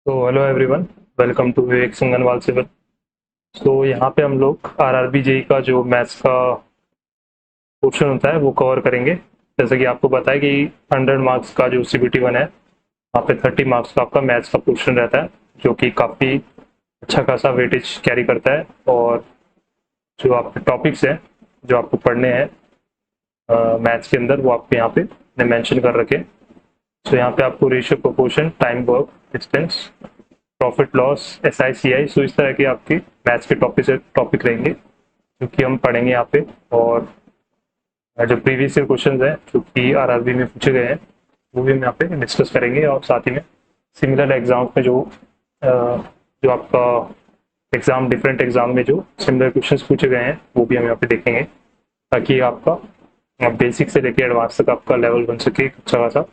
तो hello everyone, welcome to Vivek Sangnwal civil. तो यहाँ पे हम लोग आरआरबी जेई का जो मैथ्स का पोर्शन होता है वो कवर करेंगे। जैसे कि आपको पता है कि 100 मार्क्स का जो सीबीटी वन है वहाँ पे 30 मार्क्स का आपका मैथ्स का पोर्शन रहता है, जो कि काफ़ी अच्छा खासा वेटेज कैरी करता है। और जो आपके टॉपिक्स हैं जो आपको पढ़ने हैं मैथ्स के अंदर, वो आपके यहाँ पे मेंशन कर रखे। तो यहाँ पे आपको ratio, proportion, time, work, distance, profit loss, S I C I, so इस तरह के आपके मैथ्स के टॉपिक रहेंगे जो कि हम पढ़ेंगे यहाँ पे। और जो प्रीवियस ईयर क्वेश्चन हैं जो कि आरआरबी में पूछे गए हैं वो भी हम यहाँ पे डिस्कस करेंगे। और साथ ही में सिमिलर एग्जाम में जो आपका एग्जाम, डिफरेंट एग्जाम में जो सिमिलर क्वेश्चंस पूछे गए हैं वो भी हम यहाँ पे देखेंगे, ताकि आपका बेसिक से लेके एडवांस तक आपका लेवल बन सके अच्छा खासा,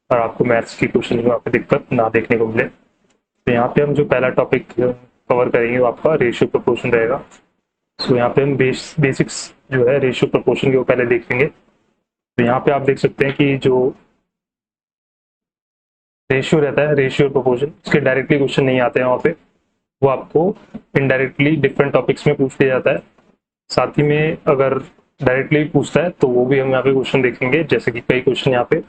और आपको मैथ्स की क्वेश्चन में आपको दिक्कत ना देखने को मिले। तो यहाँ पे हम जो पहला टॉपिक कवर करेंगे वो आपका रेशियो प्रोपोर्शन रहेगा। सो यहाँ पे हम बेसिक्स जो है रेशियो प्रोपोर्शन के वो पहले देखेंगे। तो यहाँ पे आप देख सकते हैं कि जो रेशियो रहता है, रेशियो प्रोपोर्शन, उसके डायरेक्टली क्वेश्चन नहीं आते हैं वहाँ पे, वो आपको इनडायरेक्टली डिफरेंट टॉपिक्स में पूछ लिया जाता है। साथ ही में अगर डायरेक्टली पूछता है तो वो भी हम यहाँ पे क्वेश्चन देखेंगे। जैसे कि कई क्वेश्चन यहाँ पे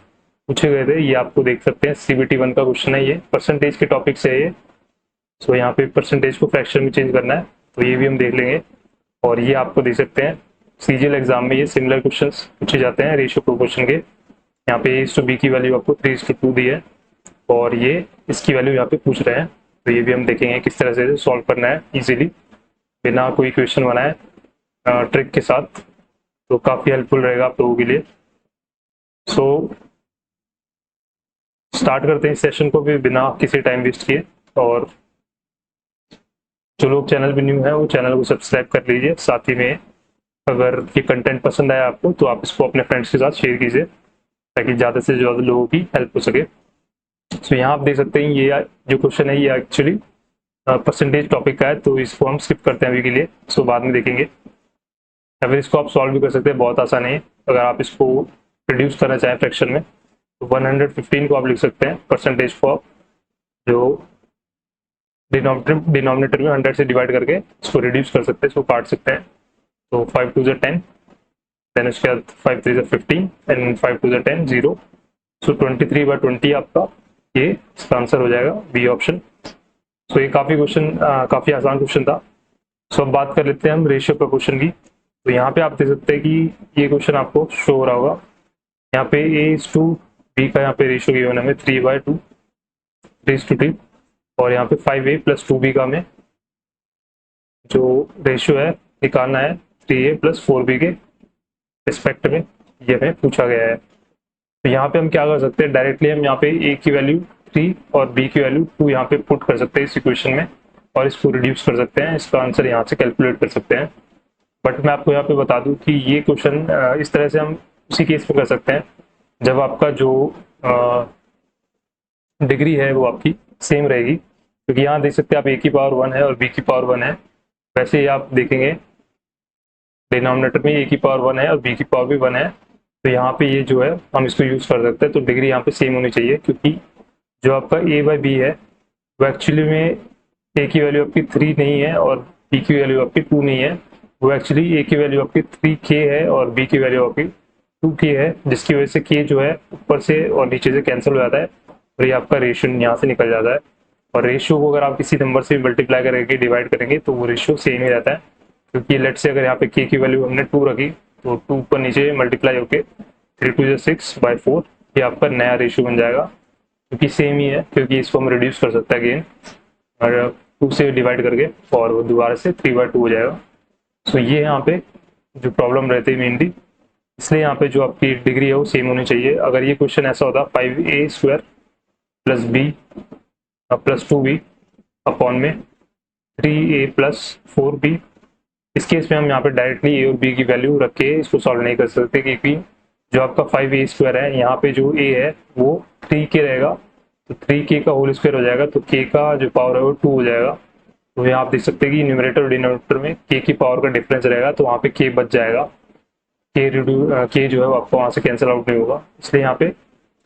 पूछे गए थे, ये आपको देख सकते हैं, सीबीटी वन का क्वेश्चन है, ये परसेंटेज के टॉपिक से है ये। सो यहाँ पे परसेंटेज को फ्रैक्शन में चेंज करना है, तो ये भी हम देख लेंगे। और ये आपको देख सकते हैं सीजीएल एग्जाम में ये सिमिलर क्वेश्चंस पूछे जाते हैं रेशियो प्रोपोर्शन के। यहाँ पे ए टू बी की वैल्यू आपको 3:2 दी है, और ये इसकी वैल्यू यहाँ पे पूछ रहे हैं। तो ये भी हम देखेंगे किस तरह से सॉल्व करना है इजीली, बिना कोई क्वेश्चन बनाए, ट्रिक के साथ। तो काफ़ी हेल्पफुल रहेगा आप लोगों के लिए। सो स्टार्ट करते हैं इस सेशन को भी बिना किसी टाइम वेस्ट किए। और जो लोग चैनल पे न्यू है वो चैनल को सब्सक्राइब कर लीजिए। साथ ही में अगर ये कंटेंट पसंद आया आपको तो आप इसको अपने फ्रेंड्स के साथ शेयर कीजिए, ताकि ज़्यादा से ज़्यादा लोगों की हेल्प हो सके। तो यहाँ आप देख सकते हैं ये जो क्वेश्चन है ये एक्चुअली परसेंटेज टॉपिक का है, तो इसको हम स्किप करते हैं अभी के लिए, इसको बाद में देखेंगे। या फिर इसको आप सॉल्व भी कर सकते हैं, बहुत आसान है। अगर आप इसको रिड्यूस करना चाहें फ्रैक्शन में तो 115 को आप लिख सकते हैं परसेंटेज फॉर, जो डिनोमिनेटर में 100 से डिवाइड करके इसको रिड्यूस कर सकते हैं, इसको काट सकते हैं। तो 5 2 10, देन उसके बाद 5 3 15 एंड 5 2 10 0। सो 23/20 आपका ये इसका आंसर हो जाएगा, बी ऑप्शन। सो ये काफ़ी आसान क्वेश्चन था। सो अब बात कर लेते हैं हम रेशियो प्रोपोर्शन की। तो यहाँ पे आप देख सकते हैं कि ये क्वेश्चन आपको शो हो रहा होगा। यहाँ पे A:B का यहाँ पे रेशियो गिवन है हमें 3/2, 3:3। और यहाँ पे 5A+2B का हमें जो रेशियो है निकालना है 3A+4B के रिस्पेक्ट में, ये हमें पूछा गया है। तो यहाँ पे हम क्या कर सकते हैं, डायरेक्टली हम यहाँ पे A की वैल्यू 3 और B की वैल्यू 2 यहाँ पे पुट कर सकते हैं इस इक्वेशन में, और इसको रिड्यूस कर सकते हैं, इसका आंसर यहाँ से कैलकुलेट कर सकते हैं। बट मैं आपको यहाँ पे बता दूं कि ये क्वेश्चन इस तरह से हम उसी केस में कर सकते हैं जब आपका जो डिग्री है वो आपकी सेम रहेगी। क्योंकि यहाँ देख सकते हैं आप A की पावर 1 है और B की पावर 1 है, वैसे ही आप देखेंगे डिनोमिनेटर में A की पावर 1 है और B की पावर भी 1 है। तो यहाँ पे ये जो है हम इसको यूज कर सकते हैं। तो डिग्री यहाँ पे सेम होनी चाहिए, क्योंकि जो आपका A/B है वो एक्चुअली में A की वैल्यू आपकी 3 नहीं है और B की वैल्यू आपकी 2 नहीं है। वो एक्चुअली A की वैल्यू आपकी 3K है और B की वैल्यू आपकी 2K है, जिसकी वजह से K जो है ऊपर से और नीचे से कैंसिल हो जाता है, और ये आपका रेशियो यहाँ से निकल जाता है। और रेशियो को अगर आप किसी नंबर से मल्टीप्लाई करके डिवाइड करेंगे तो वो रेशियो सेम ही रहता है। क्योंकि लेट से अगर यहाँ पे K की वैल्यू हमने 2 रखी तो 2 ऊपर नीचे मल्टीप्लाई होके 3 2 6/4, ये आपका नया रेशियो बन जाएगा, क्योंकि सेम ही है। क्योंकि इसको हम रिड्यूस कर सकते हैं अगेन, और 2 से डिवाइड करके, और वो दोबारा से 3/2 हो जाएगा। सो ये यहाँ पे जो प्रॉब्लम रहती है मेनली, इसलिए यहाँ पे जो आपकी डिग्री है वो सेम होनी चाहिए। अगर ये क्वेश्चन ऐसा होता 5A² + B + 2B अपॉन में 3A + 4B, इस केस में हम यहाँ पे डायरेक्टली A और B की वैल्यू रख के इसको सॉल्व नहीं कर सकते, क्योंकि जो आपका 5A² है, यहाँ पे जो A है वो 3K रहेगा, तो 3K का होल स्क्वायर हो जाएगा, तो K का जो पावर है वो 2 हो जाएगा। तो यहाँ आप देख सकते हैं कि न्यूमरेटर और डिनोमिनेटर में K की पावर का डिफरेंस रहेगा, तो वहाँ पे K बच जाएगा। K जो है वो आपको वहाँ से कैंसिल आउट नहीं होगा। इसलिए यहाँ पे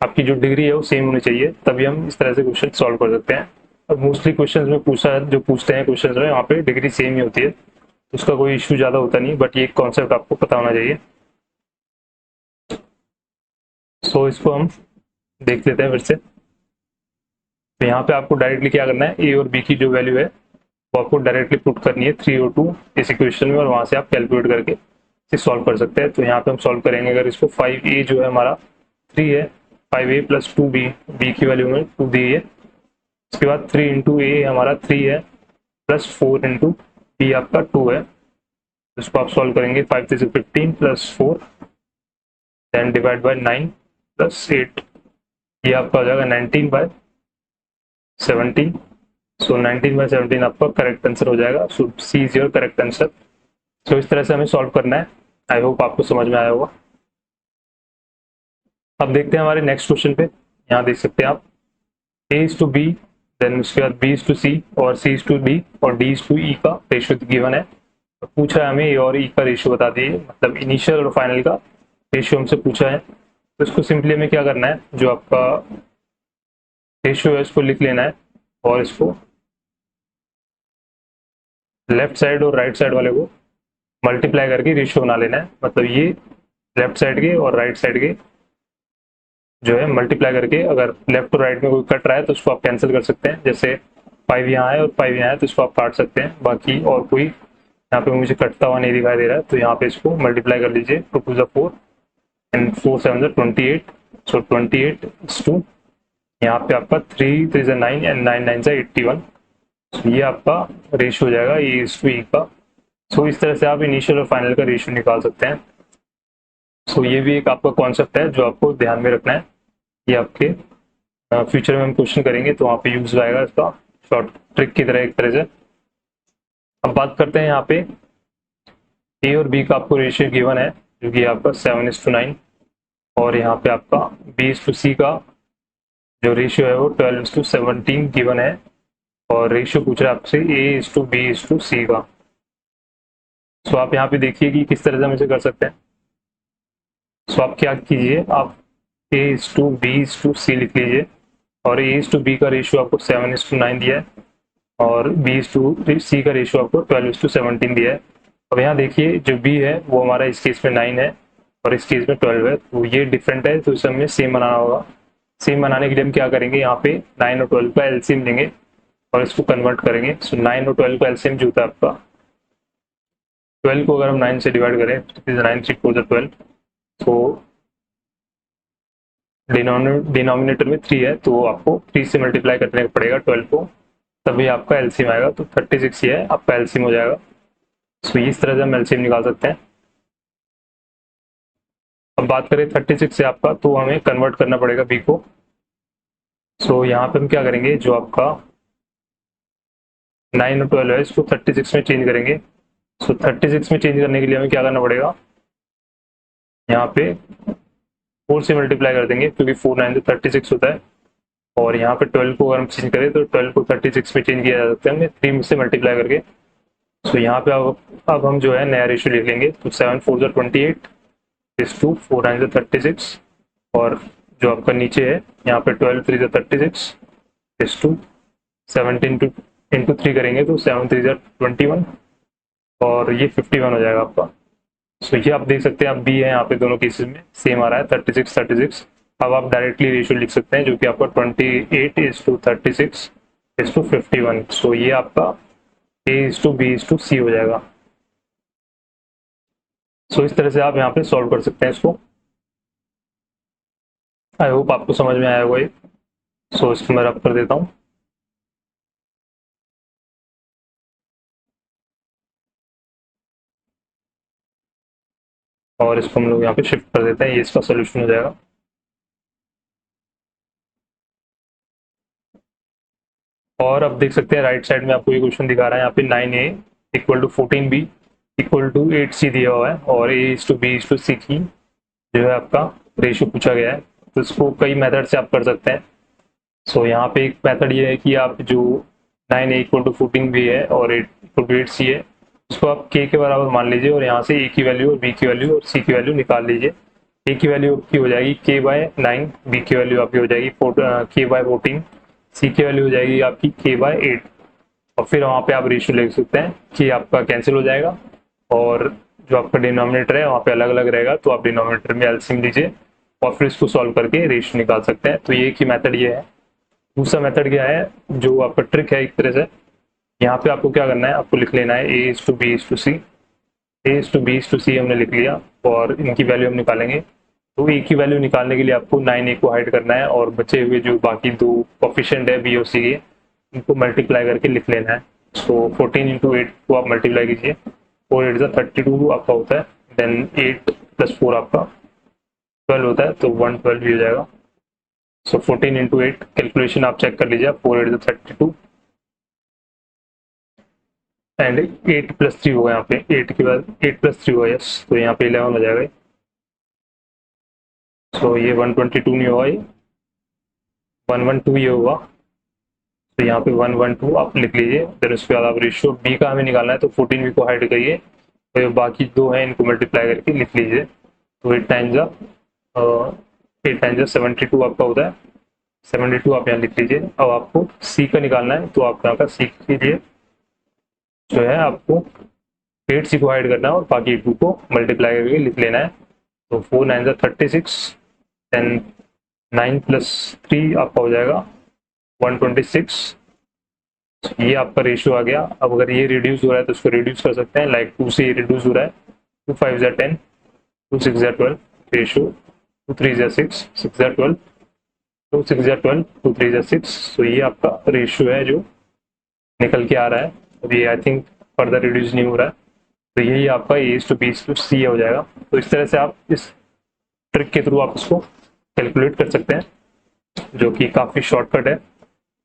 आपकी जो डिग्री है वो सेम होनी चाहिए, तभी हम इस तरह से क्वेश्चन सॉल्व कर सकते हैं। मोस्टली क्वेश्चंस में जो पूछते हैं क्वेश्चंस में वहाँ पे डिग्री सेम ही होती है, तो उसका कोई इश्यू ज़्यादा होता नहीं, बट ये कॉन्सेप्ट आपको पता होना चाहिए। सो इसको हम देख लेते हैं फिर से। तो यहाँ पे आपको डायरेक्टली क्या करना है, ए और बी की जो वैल्यू है वो आपको डायरेक्टली पुट करनी है 3 और 2 इस इक्वेशन में, और वहाँ से आप कैलकुलेट करके इसे सॉल्व कर सकते हैं। तो यहाँ पे हम सॉल्व करेंगे, अगर इसको 5a जो है हमारा 3 है, 5a प्लस 2b, b की वैल्यू में 2 दी है, उसके बाद 3 इंटू ए हमारा 3 है, प्लस 4 इंटू बी आपका 2 है। इसको आप सॉल्व करेंगे, 5 3 15 plus 4 then divide by 9 plus 8, ये आपका हो जाएगा 19 बाय 17। सो 19 बाय 17 आपका करेक्ट आंसर हो जाएगा। सो सी इज योर करेक्ट आंसर। सो इस तरह से हमें सॉल्व करना है। आई होप आपको समझ में आया होगा। अब देखते हैं हमारे नेक्स्ट क्वेश्चन पे। यहाँ देख सकते हैं आप, A is to B, then उसके बाद बी इज टू सी और सी इज टू डी और डी इज टू ई का रेशियो गिवन है। तो पूछा है हमें ए और ई का रेशियो बता दिए, मतलब इनिशियल और फाइनल का रेशियो हमसे पूछा है। तो इसको सिंपली हमें क्या करना है, जो आपका रेशियो है उसको लिख लेना है और इसको लेफ्ट साइड और राइट साइड वाले को मल्टीप्लाई करके रेशियो बना लेना है। मतलब ये लेफ्ट साइड के और राइट साइड के जो है मल्टीप्लाई करके, अगर लेफ्ट और राइट में कोई कट रहा है तो उसको आप कैंसिल कर सकते हैं। जैसे 5 यहाँ है और 5 यहाँ है तो इसको आप काट सकते हैं। बाकी और कोई यहाँ पे मुझे कटता हुआ नहीं दिखाई दे रहा है, तो यहाँ पे इसको मल्टीप्लाई कर लीजिए। 2 2 4 एंड 4 7 28, सो 28 इज टू, यहाँ पे आपका 3 3 9 एंड 9 9 81। ये आपका रेशियो हो जाएगा ए इज टू ई का। सो इस तरह से आप इनिशियल और फाइनल का रेशियो निकाल सकते हैं। सो ये भी एक आपका कॉन्सेप्ट है जो आपको ध्यान में रखना है। ये आपके फ्यूचर में हम क्वेश्चन करेंगे तो वहाँ पे यूज आएगा इसका, शॉर्ट ट्रिक की तरह एक तरह से। अब बात करते हैं यहाँ पे ए और बी का आपको रेशियो गिवन है, जो कि आपका 7:9, और यहाँ पे आपका बी इज टू सी का जो रेशियो है वो 12:17 गिवन है, और रेशियो पूछ रहा है आपसे A is to B is to C का। सो आप यहाँ पे देखिए कि किस तरह से हम इसे कर सकते हैं। सो आप क्या कीजिए, आप A is to B is to C लिख लीजिए, और ए इज टू बी का रेशियो आपको 7:9 दिया है, और बी इज टू सी का रेशियो आपको 12:17 दिया है। अब यहाँ देखिए जो बी है वो हमारा इस केस में 9 है और इस केस में 12 है, तो ये डिफरेंट है, तो इसे हमें सेम बनाना होगा। सेम बनाने के लिए हम क्या करेंगे, यहाँ पे 9 और 12 का एलसीएम लेंगे और इसको कन्वर्ट करेंगे। सो 9 और 12 का एलसीएम जो होता है आपका, 12 को अगर हम 9 से डिवाइड करें तो 9 3 4 12, तो डिनोमिनेटर में 3 है तो आपको 3 से मल्टीप्लाई करने पड़ेगा 12 को, तभी आपका एलसीएम आएगा। तो 36 ये है आपका एलसीएम हो जाएगा। सो इस तरह से हम एलसीएम निकाल सकते हैं। अब बात करें 36 से आपका, तो हमें कन्वर्ट करना पड़ेगा बी को। सो यहाँ पे हम क्या करेंगे, जो आपका 9 और 12 है इसको 36 में चेंज करेंगे। सो 36 में चेंज करने के लिए हमें क्या करना पड़ेगा, यहाँ पे 4 से मल्टीप्लाई कर देंगे, क्योंकि 4 9 तो 36 होता है, और यहाँ पे 12 को अगर हम चेंज करें तो 12 को 36 में चेंज किया जा सकता है हमने 3 से मल्टीप्लाई करके। सो यहाँ पे अब हम जो है नया रेशियो लिख लेंगे। तो 7 4 28 इज टू 4 9 36, और जो आपका नीचे है यहाँ पे 12 3 36 इज टू 17 इंटू 3 करेंगे तो 7 3 21, और ये 51 हो जाएगा आपका। सो ये आप देख सकते हैं, आप बी है यहाँ पे दोनों केसेस में सेम आ रहा है 36 36। अब आप डायरेक्टली रेशियो लिख सकते हैं, जो कि आपका 28 is to 36 is to 51। So ये आपका A is to B is to C हो जाएगा। सो इस तरह से आप यहाँ पे सॉल्व कर सकते हैं इसको। आई होप आपको समझ में आया होगा ये। सो इसको मैं रब कर देता हूँ। और इसको हम लोग यहाँ पे शिफ्ट कर देते हैं, ये इसका सोल्यूशन हो जाएगा। और अब देख सकते हैं राइट साइड में आपको ये क्वेश्चन दिखा रहा है, यहाँ पे 9a equal to 14b equal to 8c दिया हुआ है, और a is to b is to c की जो है आपका रेशियो पूछा गया है। तो इसको कई मेथड से आप कर सकते हैं। सो यहाँ पे एक मेथड ये है कि आप जो 9a इक्वल टू 14b है और 8 इक्वल टू 8c है, उसको आप k के बराबर मान लीजिए, और यहाँ से a की वैल्यू और b की वैल्यू और c की वैल्यू निकाल लीजिए। a की वैल्यू आपकी हो जाएगी k बाय 9, b की वैल्यू आपकी हो जाएगी k बाय 14, सी की वैल्यू हो जाएगी आपकी k/8, और फिर वहाँ पे आप रेशियो ले सकते हैं कि आपका कैंसिल हो जाएगा और जो आपका डिनोमिनेटर है वहाँ पे अलग अलग रहेगा, तो आप डिनोमिनेटर में एलसीएम लीजिए और फिर इसको सॉल्व करके रेशियो निकाल सकते हैं। तो ये एक ही मेथड ये है। दूसरा मेथड क्या है, जो आपका ट्रिक है एक तरह से, यहाँ पे आपको क्या करना है, आपको लिख लेना है a/b/c, a/b/c हमने लिख लिया और इनकी वैल्यू हम निकालेंगे। तो ए की वैल्यू निकालने के लिए आपको 9a को हाइड करना है और बचे हुए जो बाकी दो कोफिशिएंट है बी और सी के, इनको मल्टीप्लाई करके लिख लेना है। सो 14 इंटू 8 को आप मल्टीप्लाई कीजिए, 4 8 32 आपका होता है, देन 8 प्लस 4 आपका 12 होता है, तो 112 भी हो जाएगा। सो 14 इंटू 8 कैलकुलेशन आप चेक कर लीजिए, 4 8 32 एंड 8 प्लस 3 होगा, यहाँ पे 8 के बाद 8 प्लस 3 होगा, यस, तो यहाँ पे 11 हो जाएगा। सो ये 122 नहीं होगा, ये 112 ये होगा, तो यहाँ पे 112 आप लिख लीजिए। फिर उसके बाद आप रेशियो बी का हमें निकालना है, तो 14 बी को हाइड करिए, तो बाकी दो हैं इनको मल्टीप्लाई करके लिख लीजिए। तो 8 टाइम्स 72 आपका होता है, 72 आप यहाँ लिख लीजिए। अब आपको सी का निकालना है, तो आप यहाँ का सी के लिए जो है आपको 8 सी को हाइड करना है और बाकी 2 को मल्टीप्लाई करके लिख लेना है। तो 4 9 36, देन 9 प्लस 3 आपका हो जाएगा 126। ये आपका रेशियो आ गया। अब अगर ये रिड्यूस हो रहा है तो इसको रिड्यूस कर सकते हैं, लाइक 2 से ये रिड्यूस हो रहा है, 2 5 10, 2 6 12 रेशियो, 2 3 6 6 12, 2 6 12, 2 3 6। तो ये आपका रेशियो है जो निकल के आ रहा है। अब ये आई थिंक फर्दर रिड्यूस नहीं हो रहा है, तो यही आपका a/b/c हो जाएगा। तो इस तरह से आप इस ट्रिक के थ्रू आप इसको कैलकुलेट कर सकते हैं, जो कि काफ़ी शॉर्टकट है।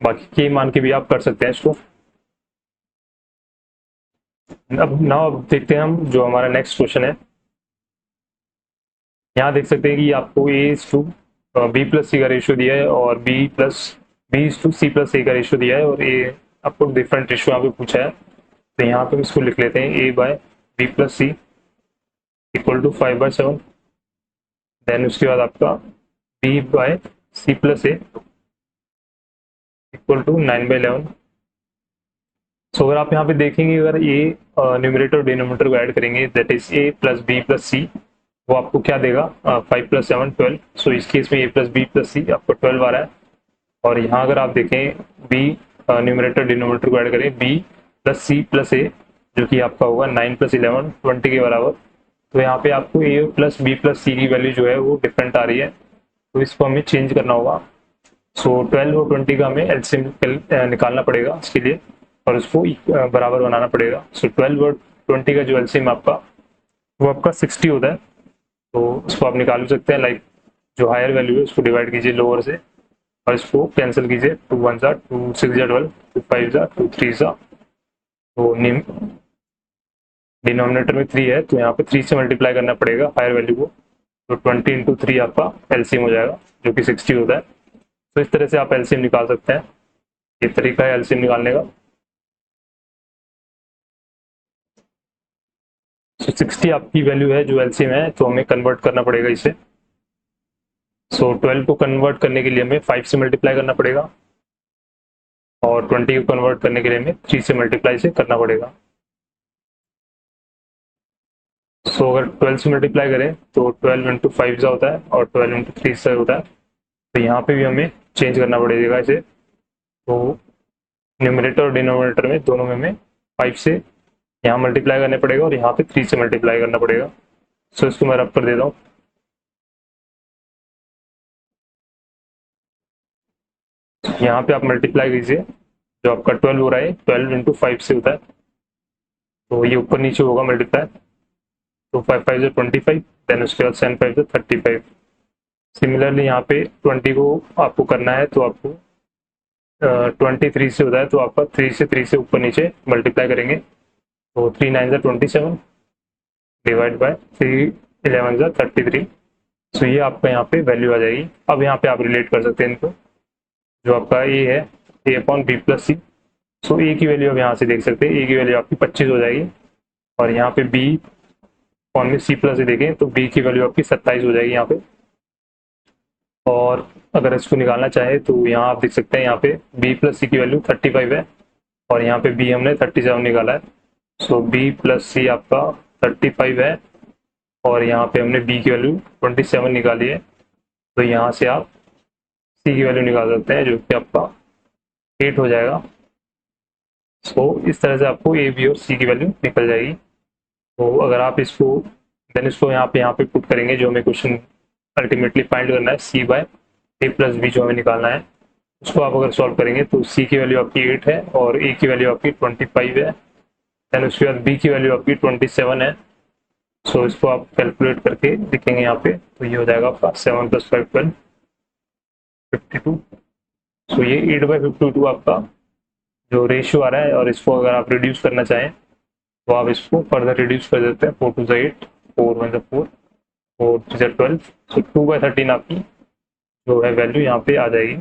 बाकी के मान के भी आप कर सकते हैं इसको। अब देखते हैं हम जो हमारा नेक्स्ट क्वेश्चन है। यहाँ देख सकते हैं कि आपको a/b+c का रेशियो दिया है और b/c+a का रेशियो दिया है, और ये आपको डिफरेंट रेशियो यहाँ पे पूछा है। तो यहाँ पे इसको लिख लेते हैं a/b+c = 5/7, देन उसके बाद आपका b/c+a = 9/11। सो अगर आप यहाँ पे देखेंगे, अगर ये न्यूमरेटर और डिनोमिनेटर को ऐड करेंगे, that is a plus B plus C, वो आपको क्या देगा, 5 + 7 12। सो इस केस में a प्लस बी प्लस सी आपको 12 आ रहा है। और यहाँ अगर आप देखें b न्यूमरेटर डिनोमिनेटर को ऐड करें, b plus C plus a, जो कि आपका होगा 9 + 11 20 के बराबर। तो यहाँ पे आपको a प्लस बी प्लस सी की वैल्यू जो है वो डिफरेंट आ रही है, तो इसको हमें चेंज करना होगा। सो 12 और 20 का हमें एलसीएम निकालना पड़ेगा इसके लिए, और उसको बराबर बनाना पड़ेगा। सो 12 और 20 का जो एलसीएम आपका वो आपका 60 होता है, तो उसको आप निकाल सकते हैं। लाइक जो हायर वैल्यू है उसको डिवाइड कीजिए लोअर से और इसको कैंसिल कीजिए, 2 1 2 6 12, 2 5 2 3, तो डिनोमिनेटर में 3 है, तो यहाँ पे 3 से मल्टीप्लाई करना पड़ेगा हायर वैल्यू को, तो 20 × 3 आपका एलसीएम हो जाएगा, जो कि 60 होता है। तो इस तरह से आप एलसीएम निकाल सकते हैं, ये तरीका है एलसीएम निकालने का। तो 60 आपकी वैल्यू है जो एलसीएम है, तो हमें कन्वर्ट करना पड़ेगा इसे। सो 12 को कन्वर्ट करने के लिए हमें 5 से मल्टीप्लाई करना पड़ेगा, और 20 को कन्वर्ट करने के लिए हमें 3 से मल्टीप्लाई से करना पड़ेगा। सो अगर 12 से मल्टीप्लाई करें तो 12 × 5 होता है और 12 × 3 होता है, तो यहाँ पे भी हमें चेंज करना पड़ेगा इसे। तो न्यूमरेटर और डिनोमिनेटर में दोनों में हमें 5 से यहाँ मल्टीप्लाई करने पड़ेगा और यहाँ पे 3 से मल्टीप्लाई करना पड़ेगा। सो इसको मैं रब कर देता हूँ। यहाँ पे आप मल्टीप्लाई कीजिए, जो आपका 12 हो रहा है 12 × 5 से होता है, तो ये ऊपर नीचे होगा मल्टीप्लाई। तो 5 5 25, देन उसके बाद 7 5 35। सिमिलरली यहाँ पे 20 को आपको करना है, तो आपको 23 से होता है, तो आपका 3 से ऊपर नीचे मल्टीप्लाई करेंगे, तो 3 9 27 डिवाइड बाय 3 11 33। सो ये आपका यहाँ पे वैल्यू आ जाएगी। अब यहाँ पे आप रिलेट कर सकते हैं इनको, जो आपका ए है a/b+c। सो ए की वैल्यू आप यहाँ से देख सकते हैं, ए की वैल्यू आपकी 25 हो जाएगी, और यहाँ पे b में c+ से देखें तो b की वैल्यू आपकी 27 हो जाएगी यहाँ पे। और अगर इसको निकालना चाहे तो यहाँ आप देख सकते हैं, यहाँ पे बी प्लस सी की वैल्यू 35 है और यहाँ पे बी हमने 37 निकाला है। सो बी प्लस सी आपका 35 है और यहाँ पे हमने बी की वैल्यू 27 निकाली है। तो यहाँ से आप सी की वैल्यू निकाल सकते हैं जो कि आपका 8 हो जाएगा। सो इस तरह से आपको ए बी और सी की वैल्यू निकल जाएगी। तो अगर आप इसको देन इसको यहाँ पे पुट करेंगे, जो हमें क्वेश्चन अल्टीमेटली फाइंड करना है सी बाय ए प्लस बी जो हमें निकालना है, उसको आप अगर सॉल्व करेंगे तो सी की वैल्यू आपकी 8 है और ए की वैल्यू आपकी 25 है। देन उसके बाद बी की वैल्यू आपकी 27 है। सो इसको आप कैलकुलेट करके लिखेंगे यहाँ पे, तो ये हो जाएगा आपका 7 + 5 12 52। सो ये 8/52 आपका जो रेशियो आ रहा है। और इसको अगर आप रिड्यूस करना चाहें तो आप इसको फर्दर रिड्यूस कर देते हैं, 4 2 8, 4 1 4, 4 3 12। सो 2/13 आपकी जो है वैल्यू यहाँ पे आ जाएगी।